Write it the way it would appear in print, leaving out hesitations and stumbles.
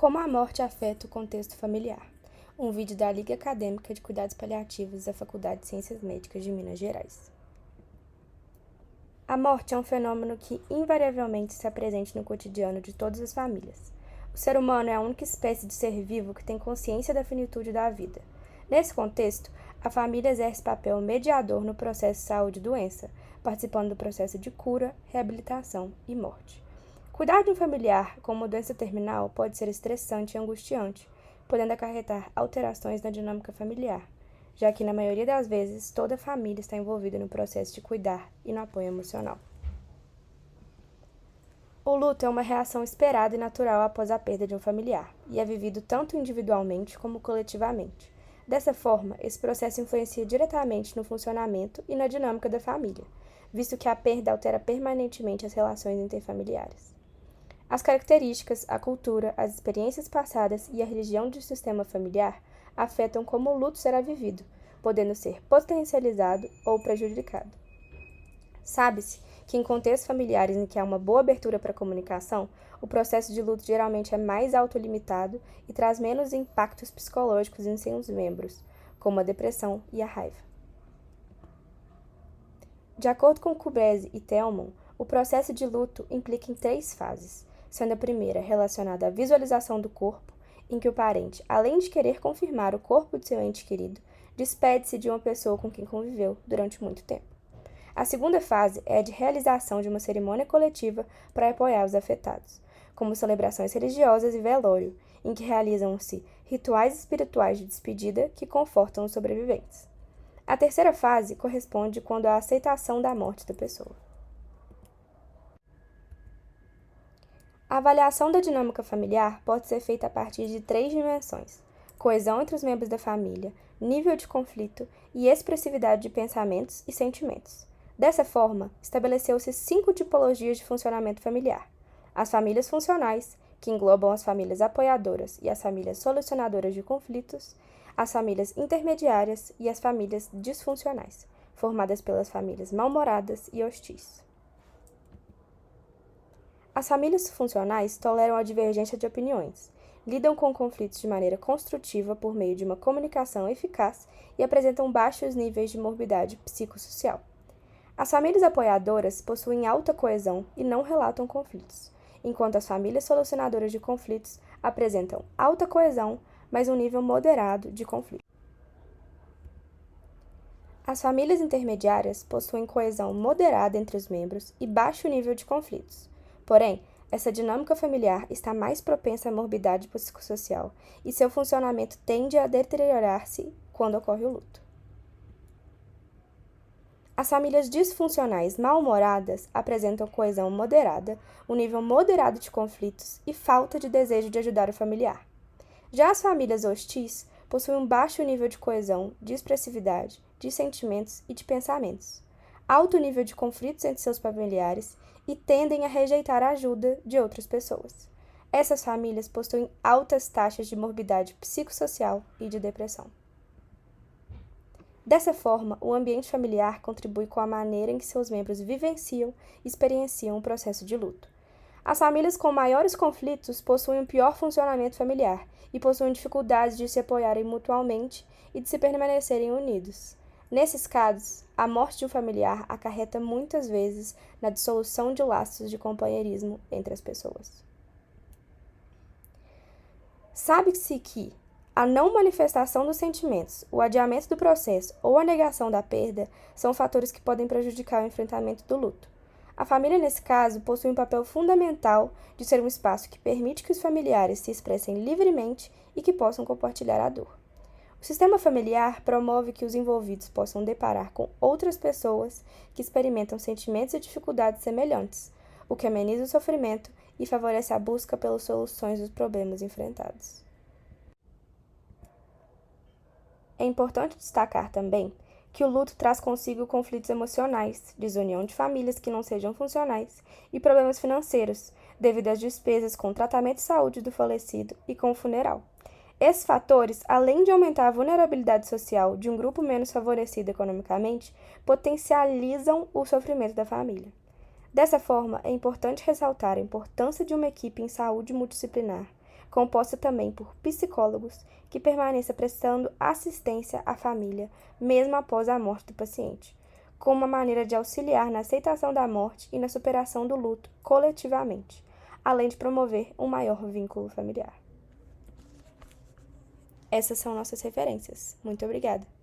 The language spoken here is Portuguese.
Como a morte afeta o contexto familiar. Um vídeo da Liga Acadêmica de Cuidados Paliativos da Faculdade de Ciências Médicas de Minas Gerais. A morte é um fenômeno que invariavelmente está presente no cotidiano de todas as famílias. O ser humano é a única espécie de ser vivo que tem consciência da finitude da vida. Nesse contexto, a família exerce papel mediador no processo de saúde e doença, participando do processo de cura, reabilitação e morte. Cuidar de um familiar com uma doença terminal pode ser estressante e angustiante, podendo acarretar alterações na dinâmica familiar, já que, na maioria das vezes, toda a família está envolvida no processo de cuidar e no apoio emocional. O luto é uma reação esperada e natural após a perda de um familiar, e é vivido tanto individualmente como coletivamente. Dessa forma, esse processo influencia diretamente no funcionamento e na dinâmica da família, visto que a perda altera permanentemente as relações interfamiliares. As características, a cultura, as experiências passadas e a religião do sistema familiar afetam como o luto será vivido, podendo ser potencializado ou prejudicado. Sabe-se que em contextos familiares em que há uma boa abertura para a comunicação, o processo de luto geralmente é mais autolimitado e traz menos impactos psicológicos em seus membros, como a depressão e a raiva. De acordo com Kubresi e Thelman, o processo de luto implica em 3 fases, sendo a primeira relacionada à visualização do corpo, em que o parente, além de querer confirmar o corpo de seu ente querido, despede-se de uma pessoa com quem conviveu durante muito tempo. A segunda fase é a de realização de uma cerimônia coletiva para apoiar os afetados, como celebrações religiosas e velório, em que realizam-se rituais espirituais de despedida que confortam os sobreviventes. A terceira fase corresponde quando à aceitação da morte da pessoa. A avaliação da dinâmica familiar pode ser feita a partir de 3 dimensões: coesão entre os membros da família, nível de conflito e expressividade de pensamentos e sentimentos. Dessa forma, estabeleceu-se 5 tipologias de funcionamento familiar: as famílias funcionais, que englobam as famílias apoiadoras e as famílias solucionadoras de conflitos, as famílias intermediárias e as famílias disfuncionais, formadas pelas famílias mal-humoradas e hostis. As famílias funcionais toleram a divergência de opiniões, lidam com conflitos de maneira construtiva por meio de uma comunicação eficaz e apresentam baixos níveis de morbidade psicossocial. As famílias apoiadoras possuem alta coesão e não relatam conflitos, enquanto as famílias solucionadoras de conflitos apresentam alta coesão, mas um nível moderado de conflito. As famílias intermediárias possuem coesão moderada entre os membros e baixo nível de conflitos. Porém, essa dinâmica familiar está mais propensa à morbidade psicossocial e seu funcionamento tende a deteriorar-se quando ocorre o luto. As famílias disfuncionais mal-humoradas apresentam coesão moderada, um nível moderado de conflitos e falta de desejo de ajudar o familiar. Já as famílias hostis possuem um baixo nível de coesão, de expressividade, de sentimentos e de pensamentos, alto nível de conflitos entre seus familiares e tendem a rejeitar a ajuda de outras pessoas. Essas famílias possuem altas taxas de morbidade psicossocial e de depressão. Dessa forma, o ambiente familiar contribui com a maneira em que seus membros vivenciam e experienciam o processo de luto. As famílias com maiores conflitos possuem um pior funcionamento familiar e possuem dificuldades de se apoiarem mutuamente e de se permanecerem unidos. Nesses casos, a morte de um familiar acarreta muitas vezes na dissolução de laços de companheirismo entre as pessoas. Sabe-se que a não manifestação dos sentimentos, o adiamento do processo ou a negação da perda são fatores que podem prejudicar o enfrentamento do luto. A família, nesse caso, possui um papel fundamental de ser um espaço que permite que os familiares se expressem livremente e que possam compartilhar a dor. O sistema familiar promove que os envolvidos possam deparar com outras pessoas que experimentam sentimentos e dificuldades semelhantes, o que ameniza o sofrimento e favorece a busca pelas soluções dos problemas enfrentados. É importante destacar também que o luto traz consigo conflitos emocionais, desunião de famílias que não sejam funcionais e problemas financeiros, devido às despesas com o tratamento de saúde do falecido e com o funeral. Esses fatores, além de aumentar a vulnerabilidade social de um grupo menos favorecido economicamente, potencializam o sofrimento da família. Dessa forma, é importante ressaltar a importância de uma equipe em saúde multidisciplinar composta também por psicólogos, que permaneça prestando assistência à família, mesmo após a morte do paciente, como uma maneira de auxiliar na aceitação da morte e na superação do luto coletivamente, além de promover um maior vínculo familiar. Essas são nossas referências. Muito obrigada.